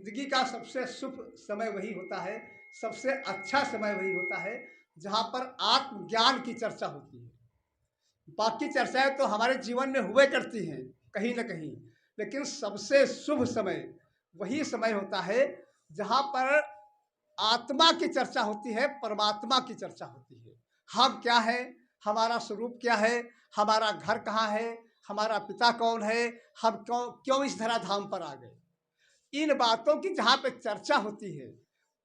जिंदगी का सबसे शुभ समय वही होता है, सबसे अच्छा समय वही होता है, जहाँ पर आत्मज्ञान की चर्चा होती है। बाकी चर्चाएं तो हमारे जीवन में हुए करती हैं, कहीं न कहीं, लेकिन सबसे शुभ समय वही समय होता है, जहाँ पर आत्मा की चर्चा होती है, परमात्मा की चर्चा होती है। हम क्या हैं? हमारा स्वरूप क्या है? हमारा घर कहाँ है? हमारा पिता कौन है? हम क्यों क्यों इस धराधाम पर आ गए? इन बातों की जहाँ पे चर्चा होती है,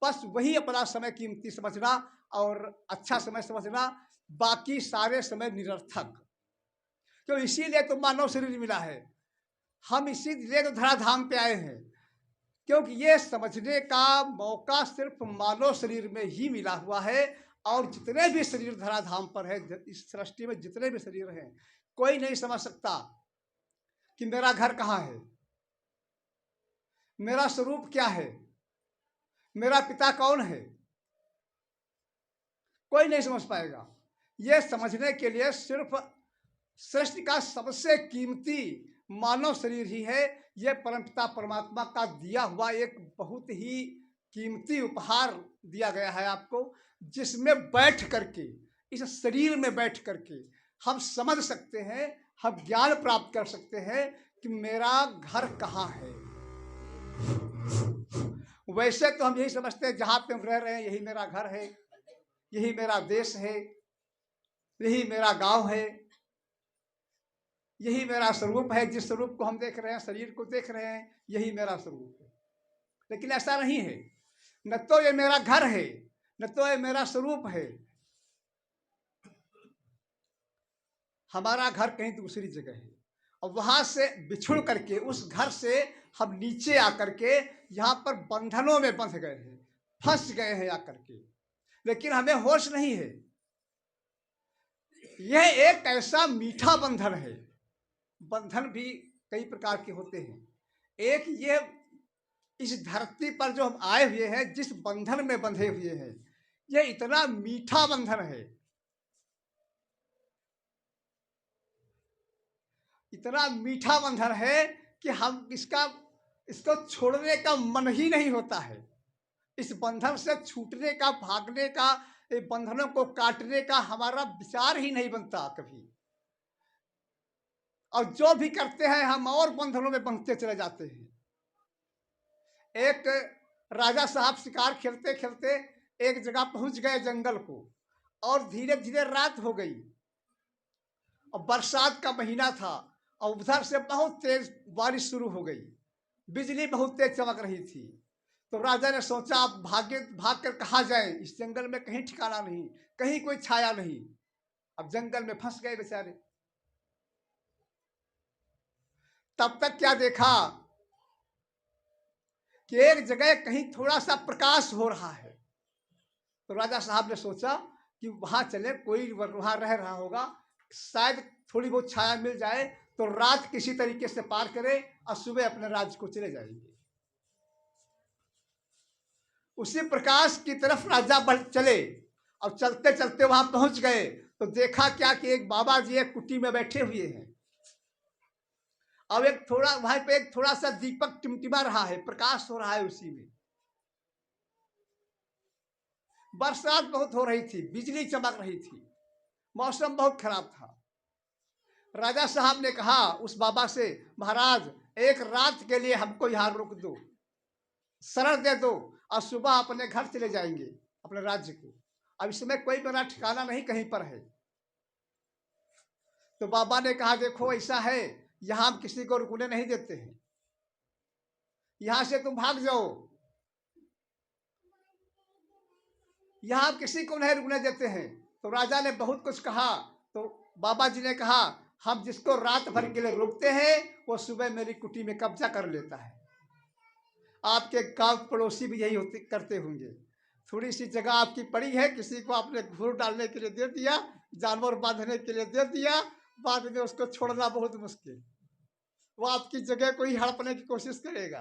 बस वही अपना समय कीमती समझना और अच्छा समय समझना, बाकी सारे समय निरर्थक। तो इसीलिए तो मानव शरीर मिला है। हम इसीलिए तो धराधाम पे आए हैं, क्योंकि ये समझने का मौका सिर्फ मानव शरीर में ही मिला हुआ है। और जितने भी शरीर धराधाम पर है, इस सृष्टि में जितने भी शरीर हैं, कोई नहीं समझ सकता कि मेरा घर कहाँ है, मेरा स्वरूप क्या है, मेरा पिता कौन है। कोई नहीं समझ पाएगा। ये समझने के लिए सिर्फ सृष्टि का सबसे कीमती मानव शरीर ही है। ये परमपिता परमात्मा का दिया हुआ एक बहुत ही कीमती उपहार दिया गया है आपको, जिसमें बैठ करके, इस शरीर में बैठ करके हम समझ सकते हैं, हम ज्ञान प्राप्त कर सकते हैं कि मेरा घर कहाँ है। वैसे तो हम यही समझते हैं जहाँ पे हम रह रहे हैं यही मेरा घर है, यही मेरा देश है, यही मेरा गांव है, यही मेरा स्वरूप है। जिस स्वरूप को हम देख रहे हैं, शरीर को देख रहे हैं, यही मेरा स्वरूप है। लेकिन ऐसा नहीं है। न तो ये मेरा घर है, न तो ये मेरा स्वरूप है। हमारा घर कहीं दूसरी जगह है, और वहां से बिछुड़ करके उस घर से हम नीचे आकर के यहाँ पर बंधनों में बंध गए हैं, फंस गए हैं आकर के। लेकिन हमें होश नहीं है। यह एक ऐसा मीठा बंधन है। बंधन भी कई प्रकार के होते हैं। एक ये, इस धरती पर जो हम आए हुए हैं, जिस बंधन में बंधे हुए हैं, यह इतना मीठा बंधन है, इतना मीठा बंधन है कि हम इसको छोड़ने का मन ही नहीं होता है। इस बंधन से छूटने का, भागने का, बंधनों को काटने का हमारा विचार ही नहीं बनता कभी। और जो भी करते हैं, हम और बंधनों में बंधते चले जाते हैं। एक राजा साहब शिकार खेलते खेलते एक जगह पहुंच गए जंगल को, और धीरे धीरे रात हो गई, और बरसात का महीना था, और उधर से बहुत तेज बारिश शुरू हो गई, बिजली बहुत तेज चमक रही थी। तो राजा ने सोचा अब भाग कर कहाँ जाए, इस जंगल में कहीं ठिकाना नहीं, कहीं कोई छाया नहीं। अब जंगल में फंस गए बेचारे। तब तक क्या देखा कि एक जगह कहीं थोड़ा सा प्रकाश हो रहा है। तो राजा साहब ने सोचा कि वहां चले, कोई वहां रह रहा होगा, शायद थोड़ी बहुत छाया मिल जाए, तो रात किसी तरीके से पार करें और सुबह अपने राज्य को चले जाएंगे। उसी प्रकाश की तरफ राजा बढ़ चले, और चलते चलते वहां पहुंच गए तो देखा क्या कि एक बाबा जी एक कुटी में बैठे हुए हैं। अब एक थोड़ा वहां पे एक थोड़ा सा दीपक टिमटिमा रहा है, प्रकाश हो रहा है उसी में। बरसात बहुत हो रही थी, बिजली चमक रही थी, मौसम बहुत खराब था। राजा साहब ने कहा उस बाबा से, महाराज एक रात के लिए हमको यहाँ रोक दो, शरण दे दो, और सुबह अपने घर चले जाएंगे, अपने राज्य को। अब इसमें कोई मेरा ठिकाना नहीं कहीं पर है। तो बाबा ने कहा देखो ऐसा है, यहाँ हम किसी को रुकने नहीं देते हैं, यहाँ से तुम भाग जाओ, यहाँ किसी को नहीं रुकने देते हैं। तो राजा ने बहुत कुछ कहा। तो बाबा जी ने कहा हम जिसको रात भर के लिए रोकते हैं, वो सुबह मेरी कुटी में कब्जा कर लेता है। आपके गांव पड़ोसी भी यही होते करते होंगे। थोड़ी सी जगह आपकी पड़ी है, किसी को आपने घूर डालने के लिए दे दिया, जानवर बांधने के लिए दे दिया, बाद में उसको छोड़ना बहुत मुश्किल। वो आपकी जगह को ही हड़पने की कोशिश करेगा।